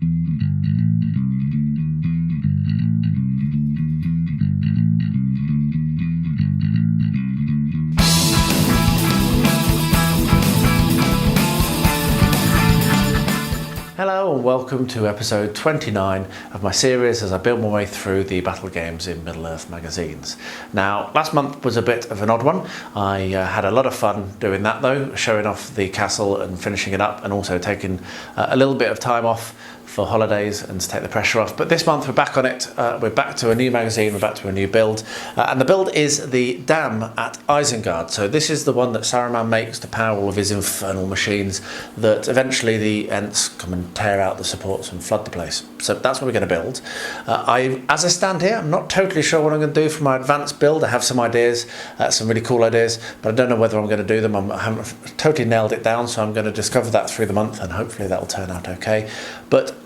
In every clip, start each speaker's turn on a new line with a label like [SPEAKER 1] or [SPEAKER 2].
[SPEAKER 1] Hello and welcome to episode 29 of my series as I build my way through the battle games in Middle-earth magazines. Now, last month was a bit of an odd one. I had a lot of fun doing that though, showing off the castle and finishing it up, and also taking a little bit of time off for holidays and to take the pressure off. But this month we're back on it. We're back to a new magazine, we're back to a new build. And the build is the dam at Isengard. So this is the one that Saruman makes to power all of his infernal machines that eventually the Ents come and tear out the supports and flood the place. So that's what we're going to build. As I stand here, I'm not totally sure what I'm going to do for my advanced build. I have some ideas, some really cool ideas, but I don't know whether I'm going to do them. I haven't totally nailed it down, so I'm going to discover that through the month, and hopefully that'll turn out okay. But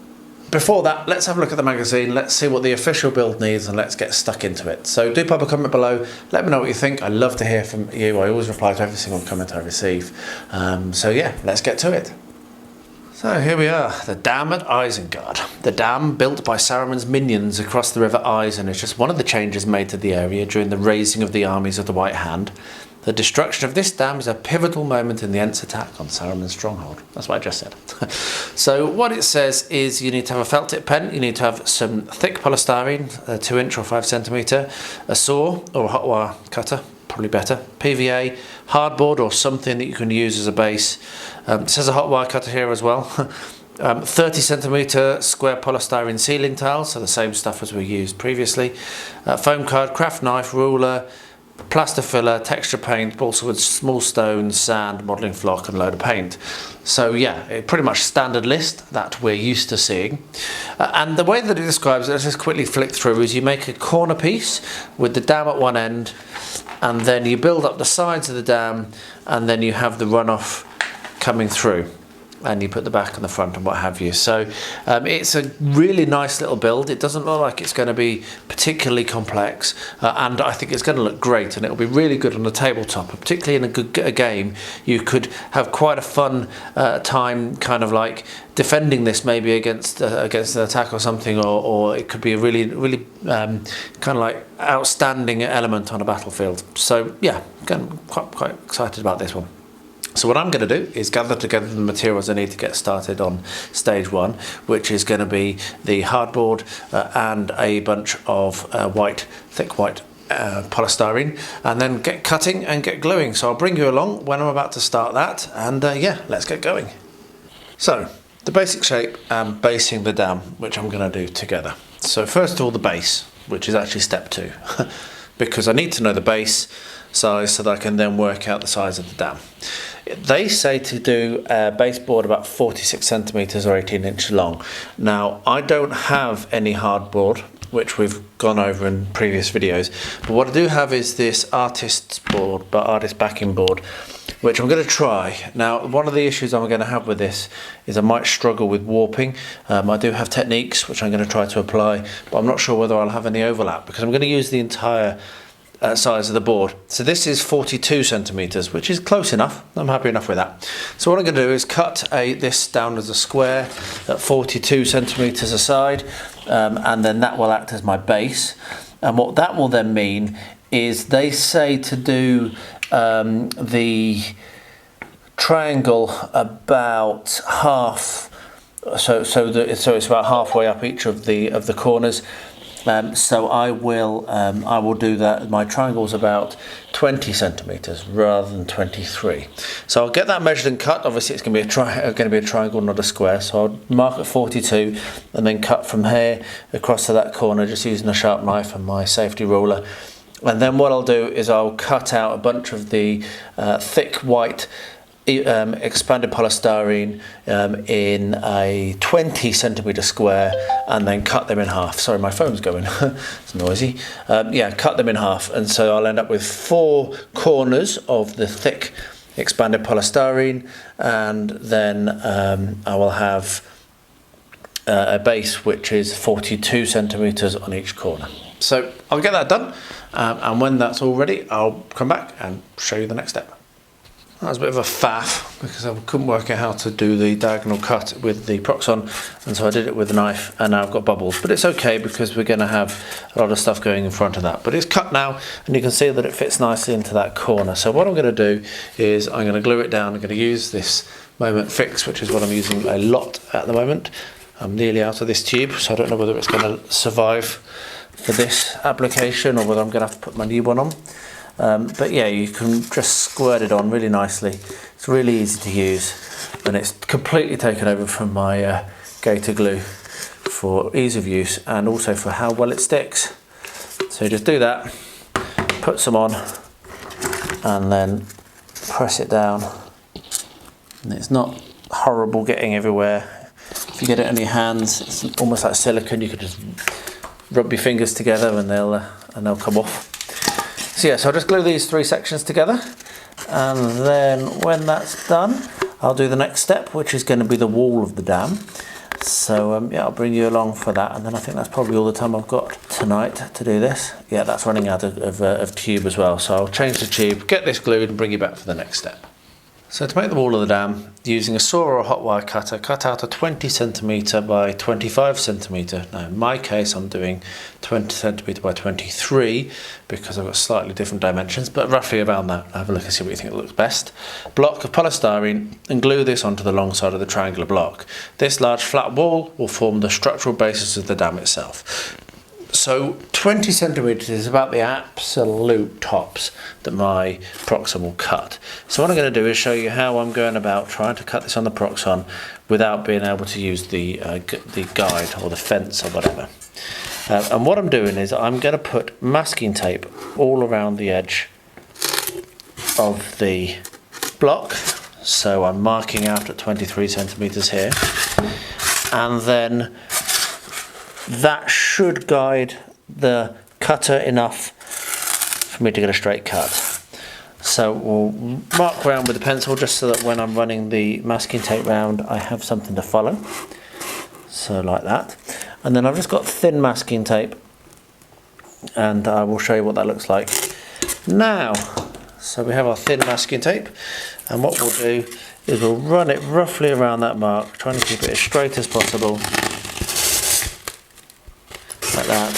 [SPEAKER 1] before that, let's have a look at the magazine, let's see what the official build needs, and let's get stuck into it. So do pop a comment below, let me know what you think. I love to hear from you. I always reply to every single comment I receive. So yeah, let's get to it. So here we are, the dam at Isengard. The dam, built by Saruman's minions across the River Isen, is just one of the changes made to the area during the raising of the armies of the White Hand. The destruction of this dam is a pivotal moment in the Ents' attack on Saruman's stronghold. That's what I just said. So what it says is you need to have a felt tip pen, you need to have some thick polystyrene, 2" or 5cm, a saw or a hot wire cutter, probably better, PVA, hardboard or something that you can use as a base. It says a hot wire cutter here as well. 30cm square polystyrene sealing tiles, so the same stuff as we used previously. Foam card, craft knife, ruler, plaster filler, texture paint, balsa wood, small stones, sand, modelling flock and load of paint. So yeah, pretty much standard list that we're used to seeing. And the way that it describes it, let's just quickly flick through, is you make a corner piece with the dam at one end, and then you build up the sides of the dam, and then you have the runoff coming through, and you put the back and the front and what have you. So it's a really nice little build. It doesn't look like it's going to be particularly complex, and I think it's going to look great, and it'll be really good on the tabletop, particularly in a game. You could have quite a fun time kind of like defending this maybe against an attack or something, or it could be a really kind of like outstanding element on a battlefield. So yeah, I'm quite excited about this one. So what I'm going to do is gather together the materials I need to get started on stage one, which is going to be the hardboard and a bunch of thick white polystyrene, and then get cutting and get gluing. So I'll bring you along when I'm about to start that, and yeah, let's get going. So the basic shape and basing the dam, which I'm going to do together. So first of all, the base, which is actually step 2, because I need to know the base size so that I can then work out the size of the dam. They say to do a baseboard about 46cm or 18 inches long. Now, I don't have any hardboard, which we've gone over in previous videos, but what I do have is this artist's board, but artist backing board, which I'm going to try. Now, one of the issues I'm going to have with this is I might struggle with warping. I do have techniques which I'm going to try to apply, but I'm not sure whether I'll have any overlap, because I'm going to use the entire size of the board. So this is 42cm, which is close enough. I'm happy enough with that. So what I'm going to do is cut this down as a square at 42cm a side, and then that will act as my base. And what that will then mean is they say to do the triangle about half, so it's about halfway up each of the corners. So I will do that. My triangle's about 20cm rather than 23. So I'll get that measured and cut. Obviously, it's going to be a triangle, not a square. So I'll mark at 42 and then cut from here across to that corner, just using a sharp knife and my safety ruler. And then what I'll do is I'll cut out a bunch of the thick white expanded polystyrene in a 20cm square, and then cut them in half. Sorry, my phone's going. It's noisy. Yeah, cut them in half, and so I'll end up with 4 corners of the thick expanded polystyrene, and then I will have a base which is 42cm on each corner. So I'll get that done, and when that's all ready, I'll come back and show you the next step. That was a bit of a faff because I couldn't work out how to do the diagonal cut with the Proxon, and so I did it with a knife, and now I've got bubbles. But it's okay because we're going to have a lot of stuff going in front of that. But it's cut now, and you can see that it fits nicely into that corner. So what I'm going to do is I'm going to glue it down. I'm going to use this Moment Fix, which is what I'm using a lot at the moment. I'm nearly out of this tube, so I don't know whether it's going to survive for this application or whether I'm going to have to put my new one on. But yeah, you can just squirt it on really nicely. It's really easy to use, and it's completely taken over from my Gator glue for ease of use and also for how well it sticks. So just do that, put some on, and then press it down. And it's not horrible getting everywhere. If you get it on your hands, it's almost like silicone. You could just rub your fingers together and they'll come off. So yeah, so I'll just glue these 3 sections together, and then when that's done, I'll do the next step, which is going to be the wall of the dam. So yeah, I'll bring you along for that, and then I think that's probably all the time I've got tonight to do this. Yeah, that's running out of tube as well, so I'll change the tube, get this glued, and bring you back for the next step. So to make the wall of the dam, using a saw or a hot wire cutter, cut out a 20cm by 25cm. Now in my case I'm doing 20cm by 23 because I've got slightly different dimensions, but roughly around that. Have a look and see what you think looks best. Block of polystyrene and glue this onto the long side of the triangular block. This large flat wall will form the structural basis of the dam itself. So 20 centimetres is about the absolute tops that my Proxon will cut. So what I'm going to do is show you how I'm going about trying to cut this on the Proxon without being able to use the guide or the fence or whatever. And what I'm doing is I'm going to put masking tape all around the edge of the block. So I'm marking out at 23 centimetres here, and then that should guide the cutter enough for me to get a straight cut. So we'll mark around with the pencil just so that when I'm running the masking tape round I have something to follow. So like that. And then I've just got thin masking tape, and I will show you what that looks like now. So we have our thin masking tape, and what we'll do is we'll run it roughly around that mark, trying to keep it as straight as possible. Like that.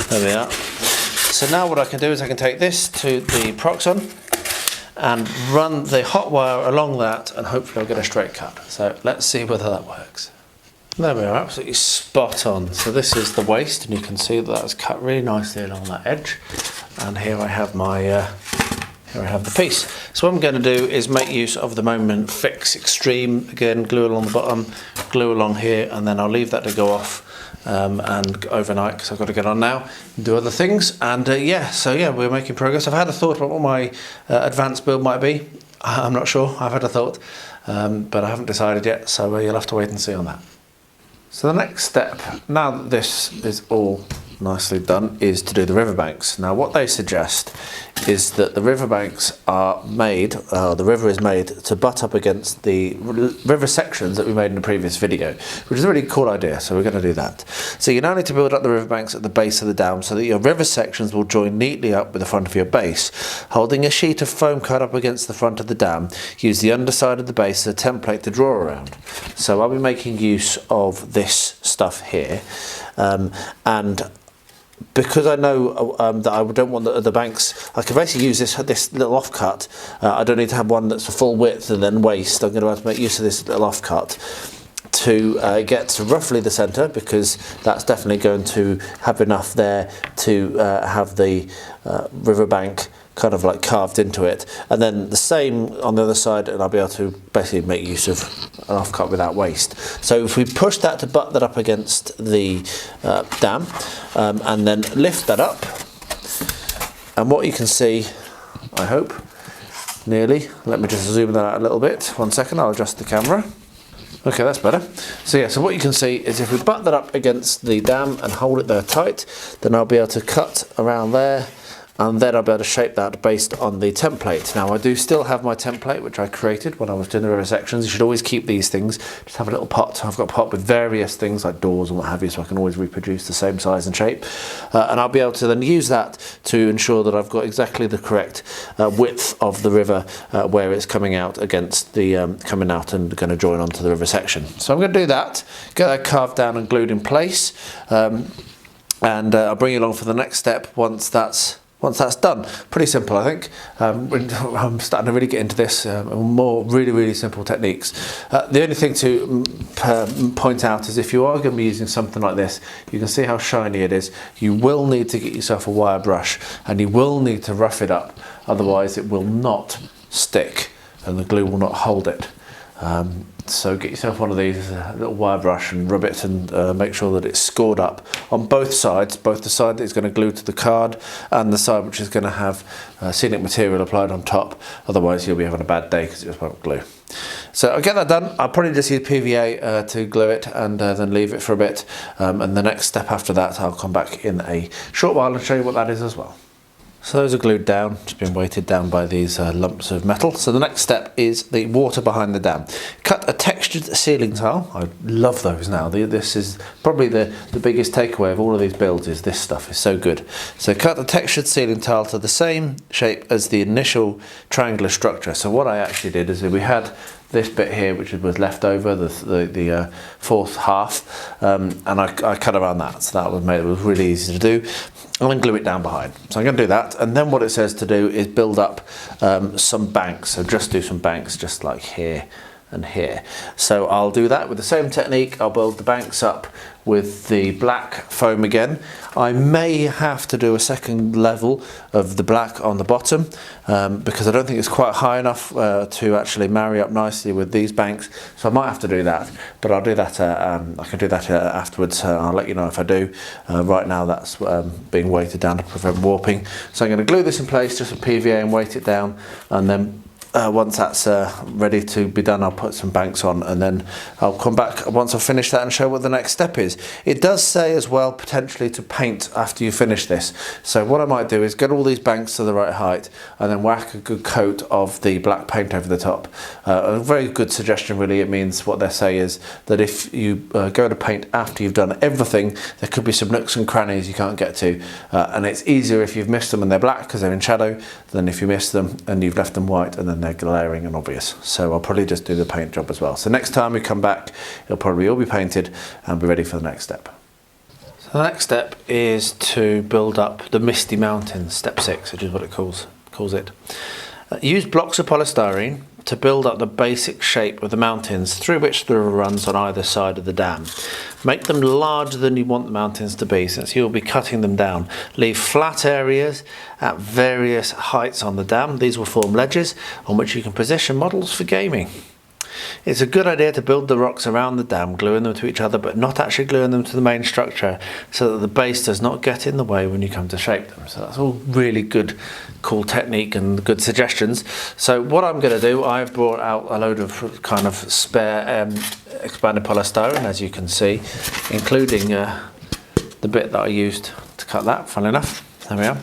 [SPEAKER 1] There we are. So now what I can do is I can take this to the Proxon and run the hot wire along that, and hopefully I'll get a straight cut. So let's see whether that works. There we are, absolutely spot on. So this is the waist, and you can see that that's cut really nicely along that edge. And here I have my here I have the piece. So what I'm going to do is make use of the Moment Fix Extreme. Again, glue along the bottom, glue along here, and then I'll leave that to go off and overnight because I've got to get on now and do other things. And yeah, so yeah, we're making progress. I've had a thought about what my advanced build might be. I'm not sure. I've had a thought, but I haven't decided yet. So you'll have to wait and see on that. So the next step, now that this is all nicely done, is to do the riverbanks. Now what they suggest is that the riverbanks are made, the river is made to butt up against the river sections that we made in the previous video, which is a really cool idea, so we're going to do that. So you now need to build up the riverbanks at the base of the dam so that your river sections will join neatly up with the front of your base. Holding a sheet of foam cut up against the front of the dam, use the underside of the base as a template to draw around. So I'll be making use of this stuff here, and because I know that I don't want the banks, I can basically use this little offcut. I don't need to have one that's a full width and then waist. I'm going to have to make use of this little offcut to get to roughly the centre, because that's definitely going to have enough there to have the riverbank kind of like carved into it, and then the same on the other side, and I'll be able to basically make use of an offcut without waste. So if we push that to butt that up against the dam, and then lift that up, and what you can see, I hope, nearly, let me just zoom that out a little bit, 1 second, I'll adjust the camera. Okay, that's better. So yeah, so what you can see is if we butt that up against the dam and hold it there tight, then I'll be able to cut around there and then I'll be able to shape that based on the template. Now I do still have my template which I created when I was doing the river sections. You should always keep these things. Just have a little pot. I've got a pot with various things like doors and what have you, so I can always reproduce the same size and shape. And I'll be able to then use that to ensure that I've got exactly the correct width of the river where it's coming out against the coming out and going to join onto the river section. So I'm going to do that, get that carved down and glued in place, and I'll bring you along for the next step once that's done. Pretty simple, I think. I'm starting to really get into this, more really simple techniques. The only thing to point out is if you are going to be using something like this, you can see how shiny it is. You will need to get yourself a wire brush and you will need to rough it up, otherwise it will not stick and the glue will not hold it. So get yourself one of these, little wire brush, and rub it and make sure that it's scored up on both sides, both the side that is going to glue to the card and the side which is going to have scenic material applied on top. Otherwise you'll be having a bad day because it just won't glue. So I'll get that done. I'll probably just use PVA to glue it and then leave it for a bit. And the next step after that, I'll come back in a short while and show you what that is as well. So those are glued down, just been weighted down by these lumps of metal. So the next step is the water behind the dam. Cut a textured ceiling tile. I love those now. This is probably the biggest takeaway of all of these builds, is this stuff is so good. So cut a textured ceiling tile to the same shape as the initial triangular structure. So what I actually did is we had this bit here which was left over, the fourth half, and I cut around that, so that was really easy to do, and then glue it down behind. So I'm going to do that, and then what it says to do is build up some banks. So just do some banks just like here and here. So I'll do that with the same technique. I'll build the banks up with the black foam again. I may have to do a second level of the black on the bottom because I don't think it's quite high enough to actually marry up nicely with these banks, so I might have to do that, but I'll do that, I can do that afterwards. I'll let you know if I do. Right now that's being weighted down to prevent warping, so I'm going to glue this in place just with PVA and weight it down, and then once that's ready to be done, I'll put some banks on, and then I'll come back once I've finished that and show what the next step is. It does say as well potentially to paint after you finish this, so what I might do is get all these banks to the right height and then whack a good coat of the black paint over the top. A very good suggestion really. It means, what they say is that if you go to paint after you've done everything, there could be some nooks and crannies you can't get to, and it's easier if you've missed them and they're black because they're in shadow than if you miss them and you've left them white and then they're glaring and obvious. So I'll probably just do the paint job as well. So next time we come back, it'll probably all be painted and be ready for the next step. So the next step is to build up the Misty Mountains, step 6, which is what it calls it. Use blocks of polystyrene to build up the basic shape of the mountains through which the river runs on either side of the dam. Make them larger than you want the mountains to be, since you'll be cutting them down. Leave flat areas at various heights on the dam. These will form ledges on which you can position models for gaming. It's a good idea to build the rocks around the dam, gluing them to each other, but not actually gluing them to the main structure, so that the base does not get in the way when you come to shape them. So that's all really good, cool technique and good suggestions. So what I'm going to do, I've brought out a load of kind of spare expanded polystyrene, as you can see, including the bit that I used to cut that, funnily enough. There we are.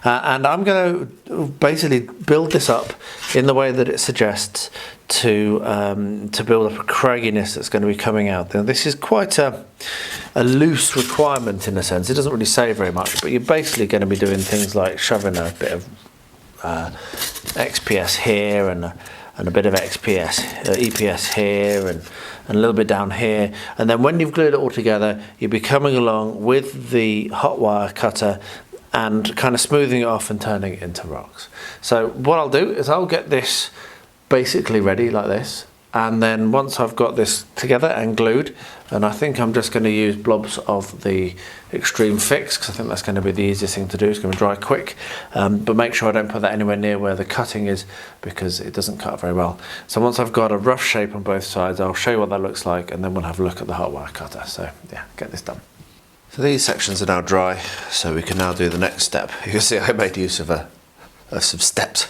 [SPEAKER 1] And I'm going to basically build this up in the way that it suggests to build up a cragginess that's going to be coming out. Now, this is quite a loose requirement in a sense. It doesn't really say very much, but you're basically going to be doing things like shoving a bit of XPS here and a bit of EPS here and a little bit down here, and then when you've glued it all together, you'll be coming along with the hot wire cutter and kind of smoothing it off and turning it into rocks. So what I'll do is I'll get this basically ready like this, and then once I've got this together and glued, and I think I'm just going to use blobs of the Extreme Fix because I think that's going to be the easiest thing to do. It's going to dry quick, but make sure I don't put that anywhere near where the cutting is because it doesn't cut very well. So once I've got a rough shape on both sides, I'll show you what that looks like, and then we'll have a look at the hot wire cutter. So yeah, get this done. So these sections are now dry, so we can now do the next step. You can see I made use of some steps.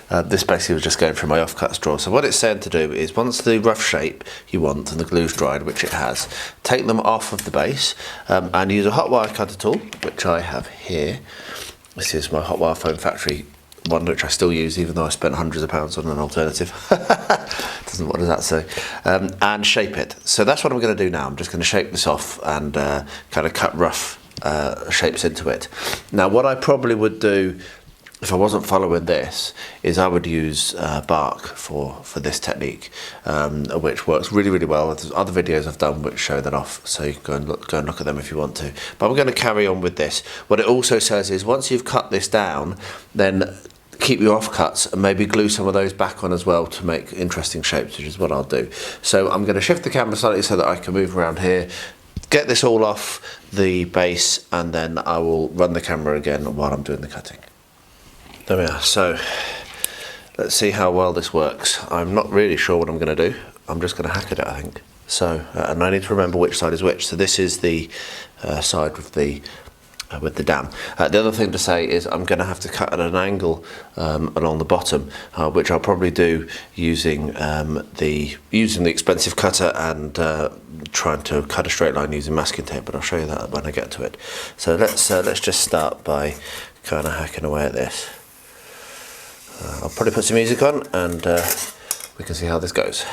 [SPEAKER 1] This basically was just going through my offcuts drawer. So what it's said to do is, once the rough shape you want and the glue's dried, which it has, take them off of the base and use a hot wire cutter tool, which I have here, This is my hot wire foam factory one, which I still use even though I spent hundreds of pounds on an alternative. What does that say? And shape it. So that's what I'm going to do now. I'm just going to shape this off and kind of cut rough shapes into it. Now what I probably would do if I wasn't following this is I would use bark for this technique, which works really well. There's other videos I've done which show that off, so you can go and look at them if you want to. But I'm going to carry on with this. What it also says is once you've cut this down, then keep your offcuts and maybe glue some of those back on as well to make interesting shapes, which is what I'll do. So I'm going to shift the camera slightly so that I can move around here, get this all off the base, and then I will run the camera again while I'm doing the cutting. There we are. So let's see how well this works. I'm not really sure what I'm going to do. I'm just going to hack at it, I think. So, and I need to remember which side is which. So this is the side with the dam. The other thing to say is I'm going to have to cut at an angle along the bottom, which I'll probably do using the expensive cutter and trying to cut a straight line using masking tape. But I'll show you that when I get to it. So let's just start by kind of hacking away at this. I'll probably put some music on and we can see how this goes.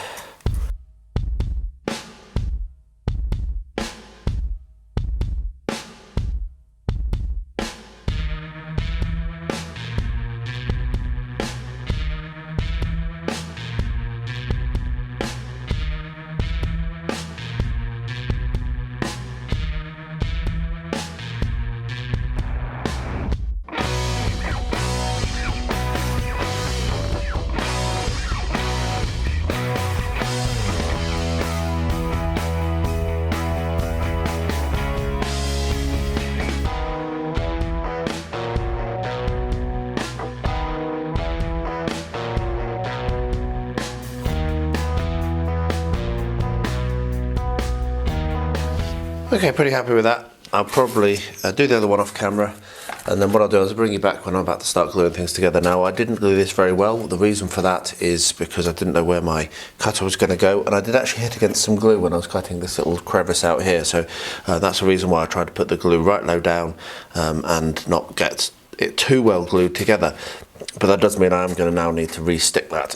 [SPEAKER 1] Okay, pretty happy with that. I'll probably do the other one off camera, and then what I'll do is I'll bring you back when I'm about to start gluing things together. Now, I didn't glue this very well. The reason for that is because I didn't know where my cutter was going to go, and I did actually hit against some glue when I was cutting this little crevice out here, so that's the reason why I tried to put the glue right low down and not get it too well glued together. But that does mean I am going to now need to re-stick that.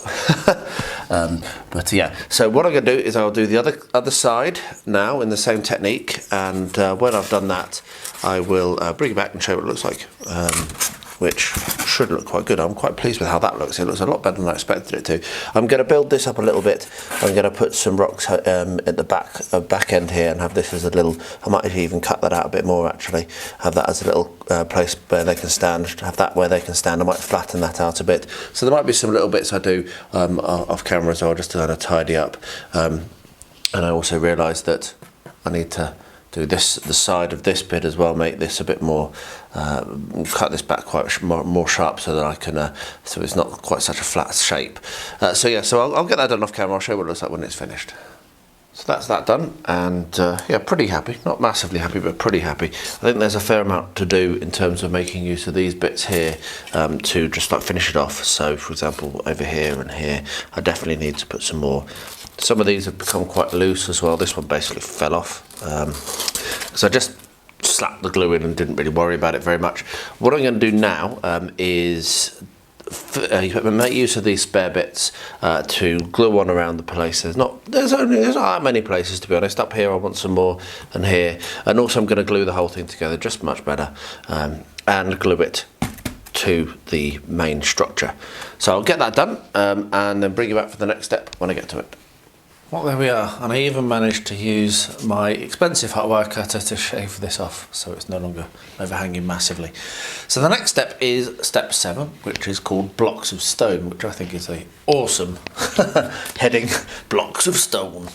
[SPEAKER 1] But yeah, so what I'm going to do is I'll do the other side now in the same technique, and when I've done that I will bring it back and show you what it looks like, which should look quite good. I'm quite pleased with how that looks. It looks a lot better than I expected it to. I'm going to build this up a little bit. I'm going to put some rocks at the back end here and have this as a little, I might even cut that out a bit more actually, have that as a little place where they can stand, have that where they can stand. I might flatten that out a bit. So there might be some little bits I do off camera as well, just to kind of tidy up. And I also realised that I need to do the side of this bit as well, make this a bit more, cut this back quite more sharp so that I can, so it's not quite such a flat shape. So yeah, so I'll get that done off camera. I'll show you what it looks like when it's finished. So that's that done, and yeah, pretty happy. Not massively happy, but pretty happy. I think there's a fair amount to do in terms of making use of these bits here to just like finish it off. So for example, over here and here, I definitely need to put some more. Some of these have become quite loose as well. This one basically fell off. So I just slapped the glue in and didn't really worry about it very much. What I'm going to do now is make use of these spare bits to glue on around the place. There's not that many places, to be honest. Up here I want some more, and here, and also I'm going to glue the whole thing together just much better, and glue it to the main structure. So I'll get that done and then bring you back for the next step when I get to it. Well, there we are, and I even managed to use my expensive hot wire cutter to shave this off so it's no longer overhanging massively. So the next step is step 7, which is called blocks of stone, which I think is a awesome heading, blocks of stone.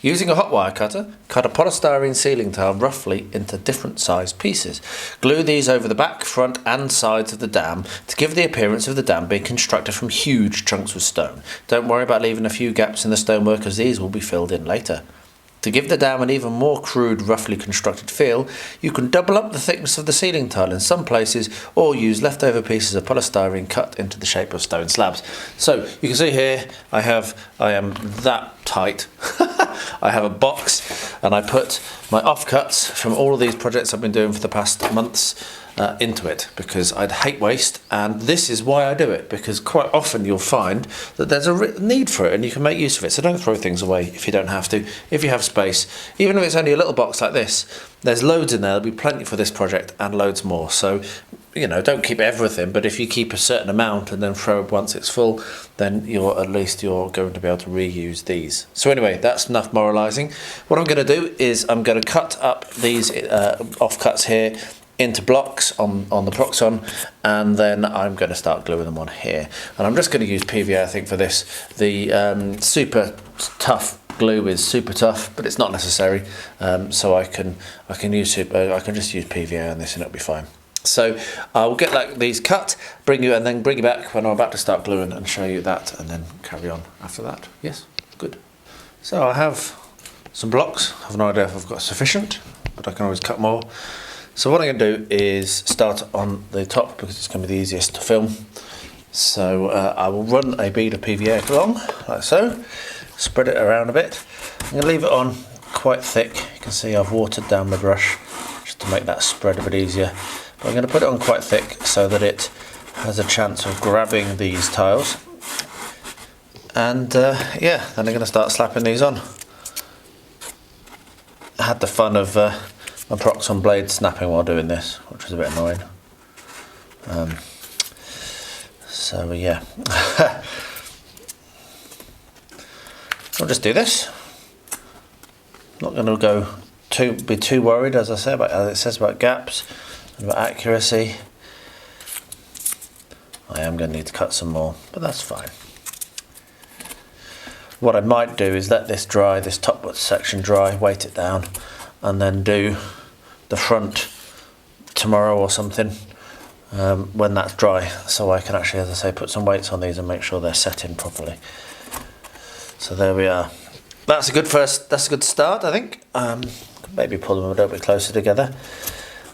[SPEAKER 1] Using a hot wire cutter, cut a polystyrene ceiling tile roughly into different sized pieces. Glue these over the back, front and sides of the dam to give the appearance of the dam being constructed from huge chunks of stone. Don't worry about leaving a few gaps in the stonework, as these will be filled in later. To give the dam an even more crude, roughly constructed feel, you can double up the thickness of the ceiling tile in some places, or use leftover pieces of polystyrene cut into the shape of stone slabs. So you can see here I am that tight I have a box and I put my offcuts from all of these projects I've been doing for the past months into it, because I'd hate waste, and this is why I do it, because quite often you'll find that there's a need for it and you can make use of it. So don't throw things away if you don't have to. If you have space, even if it's only a little box like this, there's loads in there. There'll be plenty for this project and loads more. So, you know, don't keep everything, but if you keep a certain amount and then throw it once it's full, then at least you're going to be able to reuse these. So anyway, that's enough moralising. What I'm going to do is I'm going to cut up these offcuts here into blocks on the Proxon, and then I'm going to start gluing them on here. And I'm just going to use PVA, I think, for this. The super tough glue is super tough, but it's not necessary. So I can just use PVA on this and it'll be fine. So I'll get these cut, bring you back when I'm about to start gluing and show you that, and then carry on after that. Yes, good. So I have some blocks. I have no idea if I've got sufficient, but I can always cut more. So what I'm going to do is start on the top, because it's going to be the easiest to film. So I will run a bead of PVA along, like so, spread it around a bit. I'm going to leave it on quite thick. You can see I've watered down my brush just to make that spread a bit easier. But I'm going to put it on quite thick so that it has a chance of grabbing these tiles. And yeah, then I'm going to start slapping these on. I had the fun of my Proxon blade snapping while doing this, which was a bit annoying. So yeah, I'll just do this. Not going to be too worried, as I say, about as it says about gaps and about accuracy. I am going to need to cut some more, but that's fine. What I might do is let this dry, this top section dry, weight it down, and then do the front tomorrow or something when that's dry, so I can actually, as I say, put some weights on these and make sure they're set in properly. So there we are. That's a good start, I think. Maybe pull them a little bit closer together.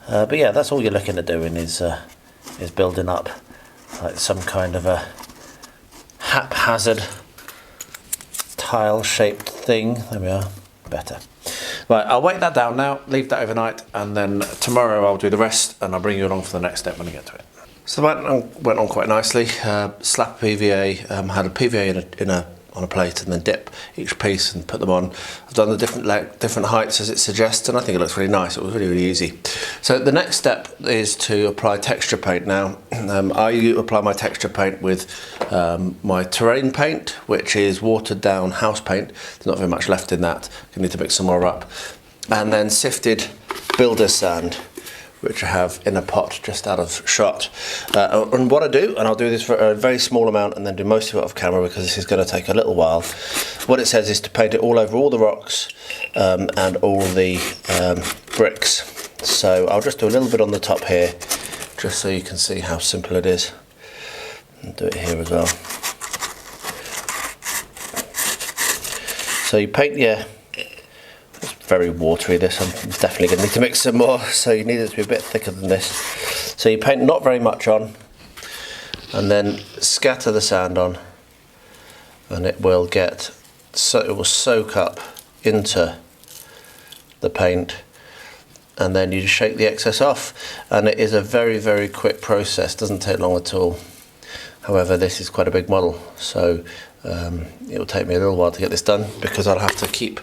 [SPEAKER 1] But yeah, that's all you're looking at doing is building up like some kind of a haphazard tile-shaped thing. There we are. Better. Right, I'll weight that down now, leave that overnight, and then tomorrow I'll do the rest, and I'll bring you along for the next step when I get to it. So that went on quite nicely. Slap PVA, had a PVA on a plate, and then dip each piece and put them on. I've done the different heights as it suggests, and I think it looks really nice. It was really, really easy. So the next step is to apply texture paint. Now, I apply my texture paint with my terrain paint, which is watered down house paint. There's not very much left in that. I need to mix some more up. And then sifted builder sand, which I have in a pot just out of shot. And what I do, and I'll do this for a very small amount and then do most of it off camera because this is going to take a little while. What it says is to paint it all over all the rocks and all the bricks. So I'll just do a little bit on the top here, just so you can see how simple it is. And do it here as well. So you paint, it's very watery this, I'm definitely going to need to mix some more, so you need it to be a bit thicker than this. So you paint not very much on, and then scatter the sand on, and it will soak up into the paint, and then you just shake the excess off, and it is a very, very quick process, doesn't take long at all. However, this is quite a big model, so it will take me a little while to get this done, because I'll have to keep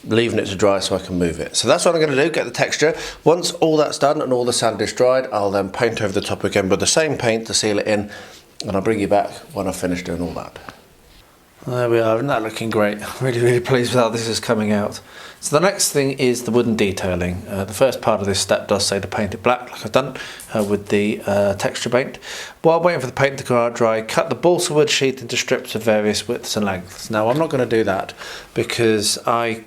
[SPEAKER 1] leaving it to dry so I can move it. So that's what I'm going to do, get the texture. Once all that's done and all the sand is dried, I'll then paint over the top again with the same paint to seal it in, and I'll bring you back when I've finished doing all that. There we are, isn't that looking great? I'm really, really pleased with how this is coming out. So the next thing is the wooden detailing. The first part of this step does say to paint it black, like I've done with the texture paint. While waiting for the paint to dry, cut the balsa wood sheet into strips of various widths and lengths. Now I'm not going to do that because I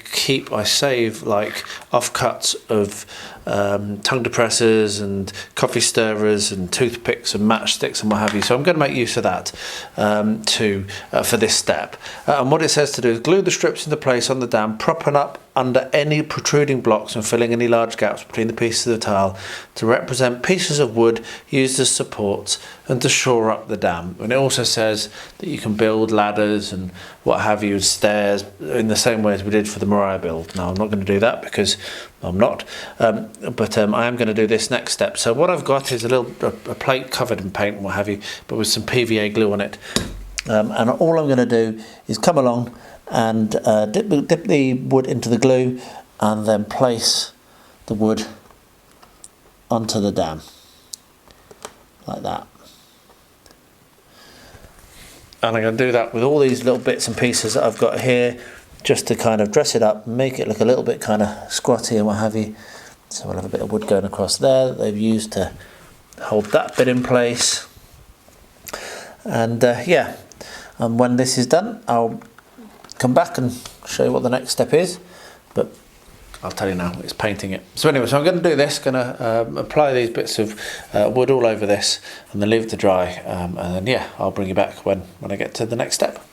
[SPEAKER 1] save like offcuts of tongue depressors and coffee stirrers and toothpicks and matchsticks and what have you. So I'm going to make use of that for this step. And what it says to do is glue the strips into place on the dam, propping up under any protruding blocks and filling any large gaps between the pieces of the tile to represent pieces of wood used as supports and to shore up the dam. And it also says that you can build ladders and what have you, stairs, in the same way as we did for the Mariah build. Now I'm not going to do that because I'm not, but I am going to do this next step. So what I've got is a plate covered in paint and what have you, but with some PVA glue on it. And all I'm going to do is come along and dip the wood into the glue and then place the wood onto the dam like that. And I'm going to do that with all these little bits and pieces that I've got here, just to kind of dress it up, make it look a little bit kind of squatty and what have you. So we'll have a bit of wood going across there that they've used to hold that bit in place. And yeah, and when this is done, I'll come back and show you what the next step is, but I'll tell you now, it's painting it. So anyway, so I'm going to do this, going to apply these bits of wood all over this and then leave it to dry, and then yeah, I'll bring you back when I get to the next step.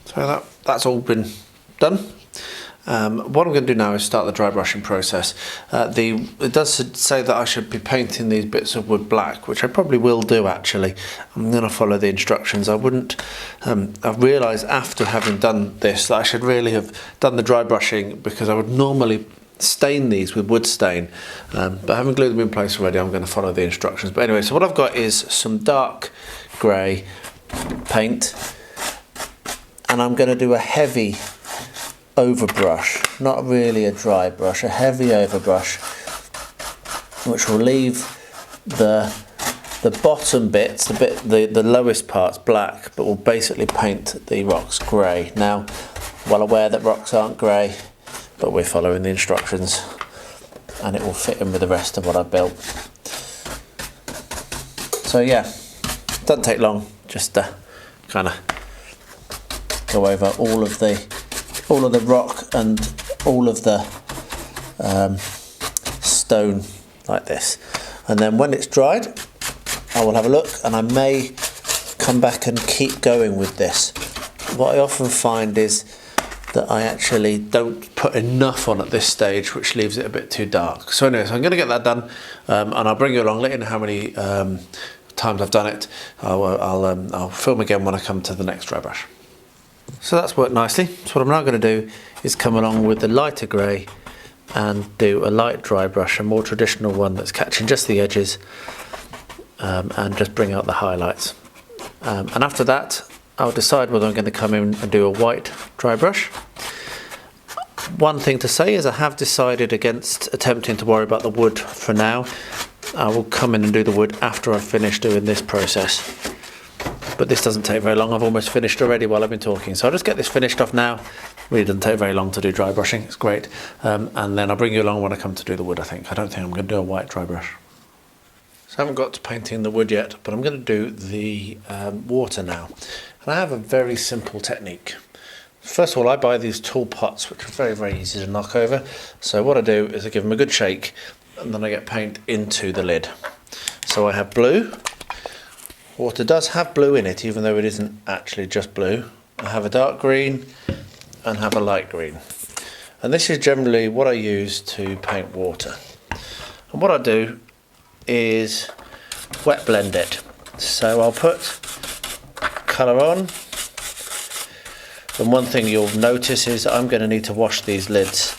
[SPEAKER 1] So that's all been done. What I'm going to do now is start the dry brushing process. It does say that I should be painting these bits of wood black, which I probably will do actually. I'm going to follow the instructions. I wouldn't, I've realised after having done this that I should really have done the dry brushing, because I would normally stain these with wood stain, but having glued them in place already, I'm going to follow the instructions. But anyway, so what I've got is some dark grey paint, and I'm going to do a heavy overbrush, not really a dry brush, a heavy overbrush, which will leave the bottom bits, the lowest parts black, but will basically paint the rocks grey. Now, well aware that rocks aren't grey, but we're following the instructions and it will fit in with the rest of what I've built. So yeah, doesn't take long, just kind of go over all of the rock and all of the stone like this, and then when it's dried I will have a look, and I may come back and keep going with this. What I often find is that I actually don't put enough on at this stage, which leaves it a bit too dark. So anyway, so I'm going to get that done, and I'll bring you along, let you know how many times I've done it. I'll film again when I come to the next dry brush. So that's worked nicely. So what I'm now going to do is come along with the lighter grey and do a light dry brush, a more traditional one that's catching just the edges, and just bring out the highlights. And after that, I'll decide whether I'm going to come in and do a white dry brush. One thing to say is I have decided against attempting to worry about the wood for now. I will come in and do the wood after I've finished doing this process. But this doesn't take very long. I've almost finished already while I've been talking. So I'll just get this finished off now. Really doesn't take very long to do dry brushing. It's great. And then I'll bring you along when I come to do the wood, I think. I don't think I'm going to do a white dry brush. So I haven't got to painting the wood yet, but I'm going to do the water now. And I have a very simple technique. First of all, I buy these tool pots, which are very, very easy to knock over. So what I do is I give them a good shake, and then I get paint into the lid. So I have blue. Water does have blue in it, even though it isn't actually just blue. I have a dark green and have a light green. And this is generally what I use to paint water. And what I do is wet blend it. So I'll put colour on. And one thing you'll notice is I'm going to need to wash these lids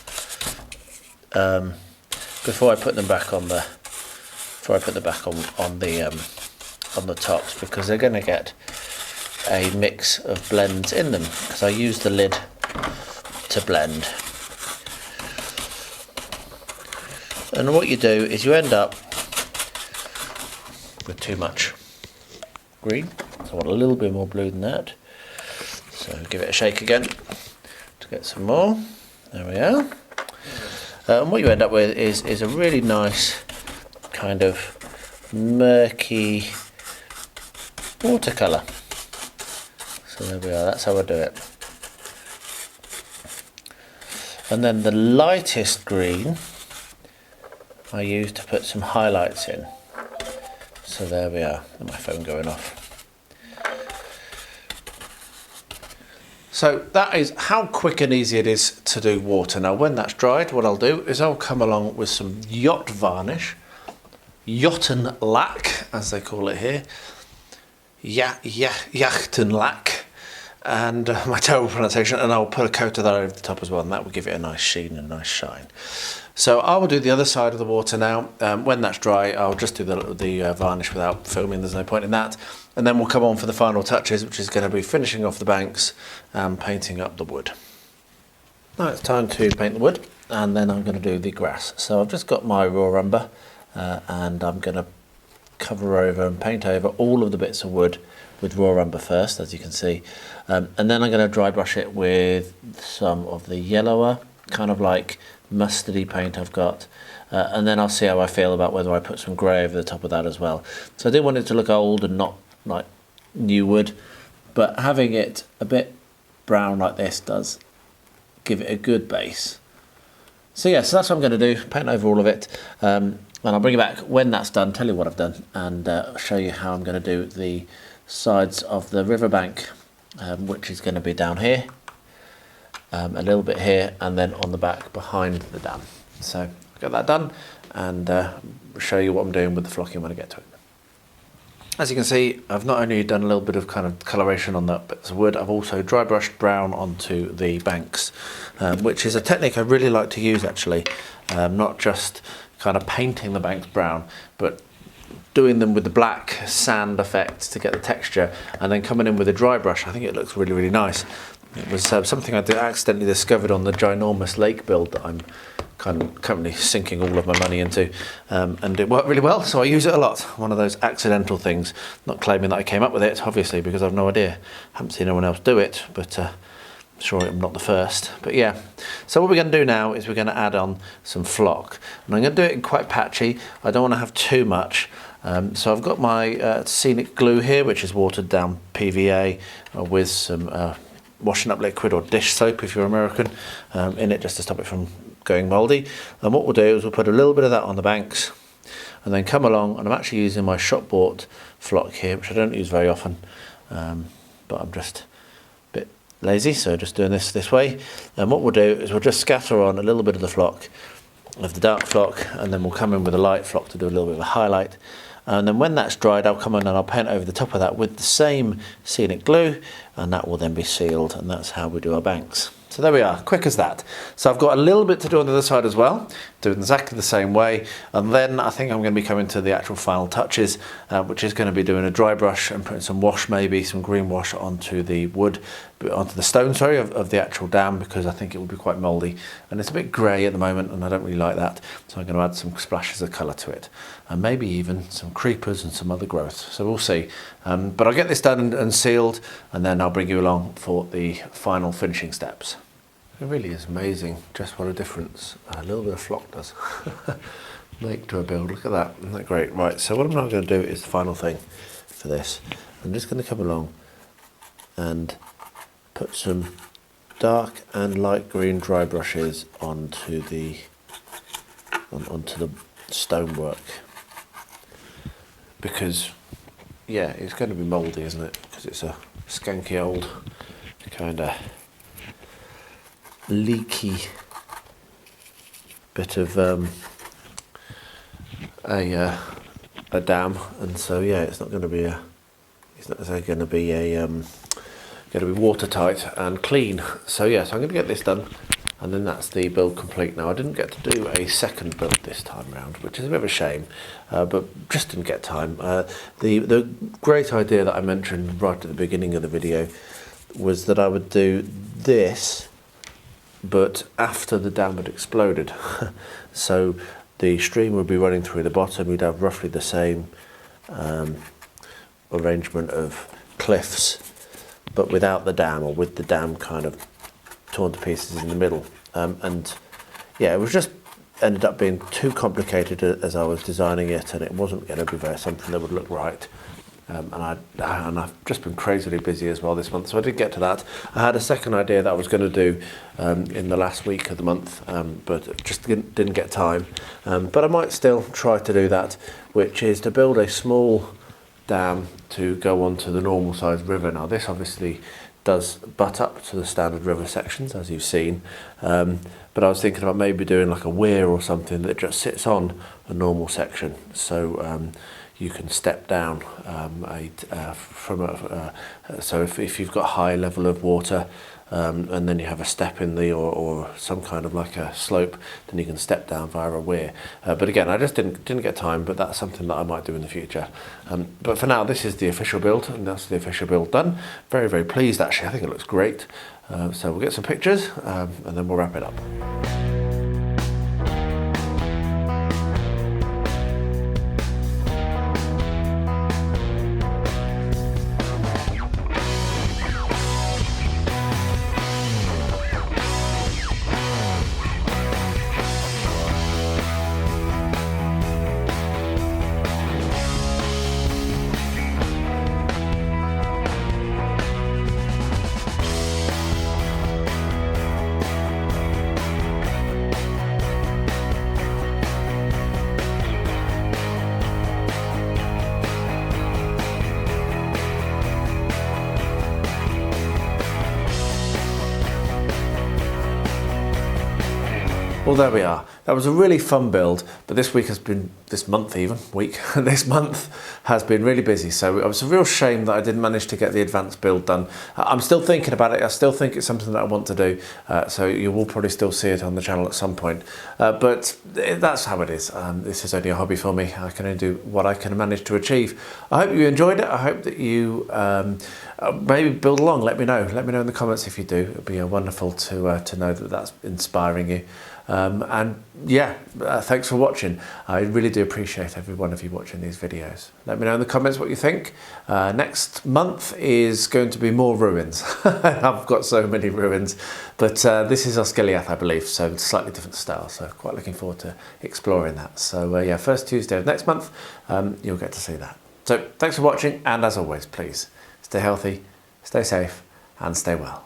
[SPEAKER 1] before I put them back on the on the tops, because they're going to get a mix of blends in them, because I use the lid to blend. And what you do is you end up with too much green. So I want a little bit more blue than that. So give it a shake again to get some more. There we are. And what you end up with is a really nice kind of murky watercolour. So there we are, that's how I do it. And then the lightest green I use to put some highlights in. So there we are, my phone going off. So that is how quick and easy it is to do water. Now when that's dried, what I'll do is I'll come along with some yacht varnish, yachten lack as they call it here, yachten lack, and my terrible pronunciation, and I'll put a coat of that over the top as well, and that will give it a nice sheen and a nice shine. So I will do the other side of the water now. When that's dry, I'll just do the varnish without filming, there's no point in that. And then we'll come on for the final touches, which is going to be finishing off the banks and painting up the wood. Now it's time to paint the wood, and then I'm going to do the grass. So I've just got my raw umber, and I'm going to cover over and paint over all of the bits of wood with raw umber first, as you can see. And then I'm going to dry brush it with some of the yellower, kind of like mustardy paint I've got. And then I'll see how I feel about whether I put some grey over the top of that as well. So I didn't want it to look old and not like new wood, but having it a bit brown like this does give it a good base. So yeah, so that's what I'm going to do, paint over all of it, and I'll bring you back when that's done, tell you what I've done, and show you how I'm going to do the sides of the riverbank, which is going to be down here, a little bit here, and then on the back behind the dam. So I'll get that done and show you what I'm doing with the flocking when I get to it. As you can see, I've not only done a little bit of kind of coloration on that bits of wood, I've also dry brushed brown onto the banks, which is a technique I really like to use actually, not just kind of painting the banks brown, but doing them with the black sand effect to get the texture, and then coming in with a dry brush. I think it looks really, really nice. It was something I accidentally discovered on the ginormous lake build that I'm currently sinking all of my money into, and it worked really well, so I use it a lot. One of those accidental things, not claiming that I came up with it, obviously, because I've no idea. Haven't seen anyone else do it, but I'm sure I'm not the first. But yeah, so what we're going to do now is we're going to add on some flock, and I'm going to do it quite patchy. I don't want to have too much. So I've got my scenic glue here, which is watered down PVA with some washing up liquid or dish soap if you're American in it, just to stop it from going mouldy. And what we'll do is we'll put a little bit of that on the banks, and then come along, and I'm actually using my shop bought flock here, which I don't use very often, but I'm just a bit lazy, so just doing this way. And what we'll do is we'll just scatter on a little bit of the flock, of the dark flock, and then we'll come in with a light flock to do a little bit of a highlight. And then when that's dried, I'll come in and I'll paint over the top of that with the same scenic glue, and that will then be sealed, and that's how we do our banks. So there we are, quick as that. So I've got a little bit to do on the other side as well, do it exactly the same way, and then I think I'm going to be coming to the actual final touches, which is going to be doing a dry brush and putting some wash, maybe some green wash onto the wood, onto the stone, sorry, of the actual dam, because I think it will be quite mouldy, and it's a bit grey at the moment, and I don't really like that, so I'm going to add some splashes of colour to it, and maybe even some creepers and some other growth, so we'll see. But I'll get this done and sealed, and then I'll bring you along for the final finishing steps. It really is amazing just what a difference a little bit of flock does make to a build. Look at that, isn't that great? Right, so what I'm now going to do is the final thing for this. I'm just going to come along and put some dark and light green dry brushes onto the stonework, because yeah, it's going to be mouldy, isn't it? Because it's a skanky old kind of leaky bit of a dam, and so yeah, it's not going to be watertight and clean. So yeah, so I'm going to get this done, and then that's the build complete. Now I didn't get to do a second build this time round, which is a bit of a shame, but just didn't get time. The great idea that I mentioned right at the beginning of the video was that I would do this, but after the dam had exploded. So the stream would be running through the bottom, you'd have roughly the same arrangement of cliffs, but without the dam, or with the dam kind of torn to pieces in the middle. And yeah, it was just ended up being too complicated as I was designing it, and it wasn't going to be something that would look right. And I've just been crazily busy as well this month, so I did get to that. I had a second idea that I was going to do in the last week of the month, but just didn't get time. But I might still try to do that, which is to build a small dam to go onto the normal sized river. Now this obviously does butt up to the standard river sections, as you've seen. But I was thinking about maybe doing like a weir or something that just sits on a normal section, so you can step down so if you've got a high level of water and then you have a step in the or some kind of like a slope, then you can step down via a weir. But again, I just didn't get time, but that's something that I might do in the future. But for now, this is the official build, and that's the official build done. Very, very pleased actually. I think it looks great. So we'll get some pictures and then we'll wrap it up. Well, there we are. That was a really fun build, but this month has been really busy. So it was a real shame that I didn't manage to get the advanced build done. I'm still thinking about it. I still think it's something that I want to do. So you will probably still see it on the channel at some point. But that's how it is. This is only a hobby for me. I can only do what I can manage to achieve. I hope you enjoyed it. I hope that you maybe build along. Let me know. Let me know in the comments if you do. It'd be wonderful to know that that's inspiring you. And yeah, thanks for watching. I really do appreciate every one of you watching these videos. Let me know in the comments what you think. Next month is going to be more ruins. I've got so many ruins, but this is ASoIAF, I believe, so slightly different style, so quite looking forward to exploring that. So yeah, first Tuesday of next month, you'll get to see that. So thanks for watching, and as always, please stay healthy, stay safe, and stay well.